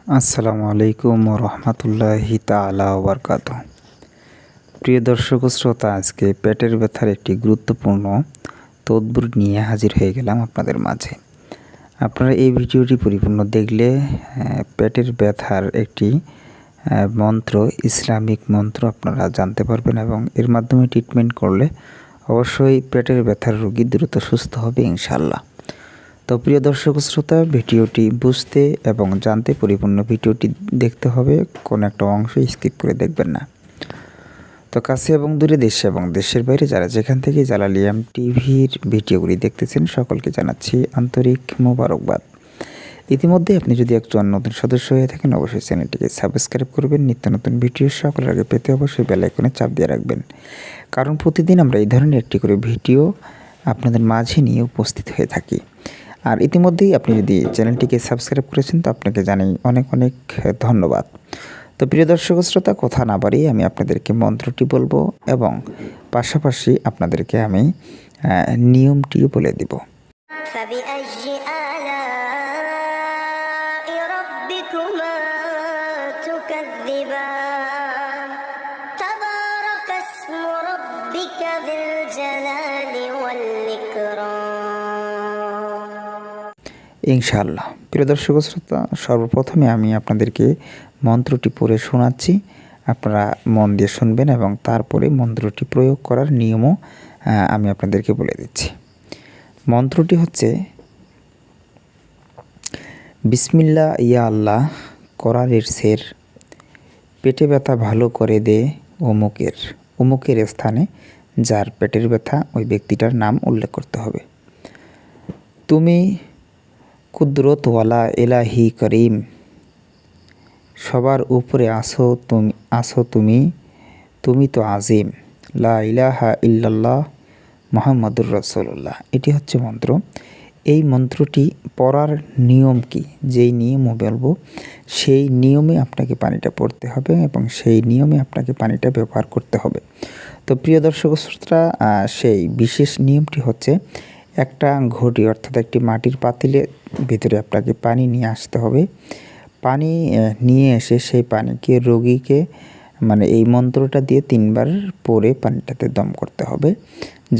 আসসালামু আলাইকুম রহমতুল্লাহি তাআলা ওয়া বারাকাতুহু। প্রিয় দর্শক ও শ্রোতা, আজকে পেটের ব্যথার একটি গুরুত্বপূর্ণ তদবির নিয়ে হাজির হয়ে গেলাম আপনাদের মাঝে। আপনারা এই ভিডিওটি পরিপূর্ণ দেখলে পেটের ব্যথার একটি মন্ত্র, ইসলামিক মন্ত্র আপনারা জানতে পারবেন এবং এর মাধ্যমে ট্রিটমেন্ট করলে অবশ্যই পেটের ব্যথার রোগী দ্রুত সুস্থ হবে ইনশাআল্লাহ। তো প্রিয় দর্শক শ্রোতা, ভিডিওটি বুঝতে এবং জানতে পরিপূর্ণ ভিডিওটি দেখতে হবে, কোনো একটা অংশ স্কিপ করে দেখবেন না। তো কাছে এবং দূরে, দেশে এবং দেশের বাইরে যারা যেখান থেকে জালালিয়াম টিভির ভিডিওগুলি দেখতেছেন সকলকে জানাচ্ছি আন্তরিক মোবারকবাদ। ইতিমধ্যে আপনি যদি একজন নতুন সদস্য হয়ে থাকেন অবশ্যই চ্যানেলটিকে সাবস্ক্রাইব করবেন। নিত্য নতুন ভিডিও সকলের আগে পেতে অবশ্যই বেল আইকনে চাপ দিয়ে রাখবেন, কারণ প্রতিদিন আমরা এই ধরনের একটি করে ভিডিও আপনাদের মাঝে নিয়ে উপস্থিত হয়ে থাকি। আর ইতিমধ্যেই আপনি যদি চ্যানেলটিকে সাবস্ক্রাইব করেছেন তো আপনাকে জানাই অনেক অনেক ধন্যবাদ। তো প্রিয় দর্শক শ্রোতা, কথা না বাড়িয়ে আমি আপনাদেরকে মন্ত্রটি বলবো এবং পাশাপাশি আপনাদেরকে আমি নিয়মটিও বলে দিব। ইনশাআল্লাহ। প্রিয় দর্শক শ্রোতা, সর্বপ্রথমে আমি আপনাদেরকে মন্ত্রটি পড়ে শোনাচ্ছি, আপনারা মন দিয়ে শুনবেন এবং তারপরে মন্ত্রটি প্রয়োগ করার নিয়মও আমি আপনাদেরকে বলে দিচ্ছি। মন্ত্রটি হচ্ছে, বিসমিল্লাহ ইয়া আল্লাহ করারের শের, পেটে ব্যথা ভালো করে দে অমুকের স্থানে যার পেটের ব্যথা ওই ব্যক্তিটার নাম উল্লেখ করতে হবে। তুমি কুদরতওয়ালা এলাহি করিম, সবার উপরে আসো তুমি তো আজিম, লা ইলাহা ইল্লাল্লাহ মুহাম্মাদুর রাসূলুল্লাহ। এটি হচ্ছে মন্ত্র। এই মন্ত্রটি পড়ার নিয়ম কি, যেই নিয়মও বলবো সেই নিয়মে আপনাকে পানিটা পড়তে হবে এবং সেই নিয়মে আপনাকে পানিটা ব্যবহার করতে হবে। তো প্রিয় দর্শক শ্রোতা, সেই বিশেষ নিয়মটি হচ্ছে, একটা ঘটি অর্থাৎ একটি মাটির পাতিলের ভিতরে আপনাকে পানি নিয়ে আসতে হবে। পানি নিয়ে এসে সেই পানিকে রোগীকে এই মন্ত্রটা দিয়ে 3 বার পরে পানিটাতে দম করতে হবে।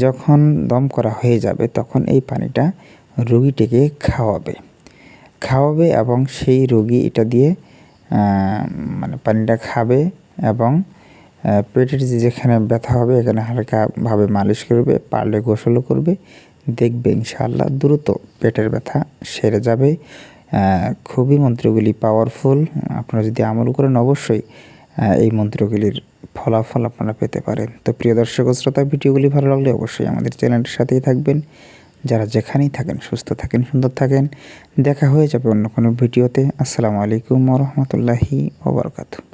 যখন দম করা হয়ে যাবে তখন এই পানিটা রোগীটিকে খাওয়াবে এবং সেই রোগী এটা দিয়ে পানিটা খাবে এবং পেটের যেখানে ব্যথা হবে এখানে হালকাভাবে মালিশ করবে, পারলে গোসলও করবে। দেখবে ইনশাআল্লাহ দ্রুত পেটের ব্যথা সেরে যাবে। খুবই মন্ত্রগুলি পাওয়ারফুল। আপনারা যদি আমল করেন অবশ্যই এই মন্ত্রগুলির ফলাফল আপনারা পেতে পারেন। তো প্রিয় দর্শক শ্রোতা, ভিডিওগুলি ভালো লাগলে অবশ্যই আমাদের চ্যানেলটির সাথেই থাকবেন। যারা যেখানেই থাকেন সুস্থ থাকেন, সুন্দর থাকেন। দেখা হয়ে যাবে অন্য কোনো ভিডিওতে। আসসালামু আলাইকুম ওয়া রাহমাতুল্লাহি ওয়া বারাকাতুহু।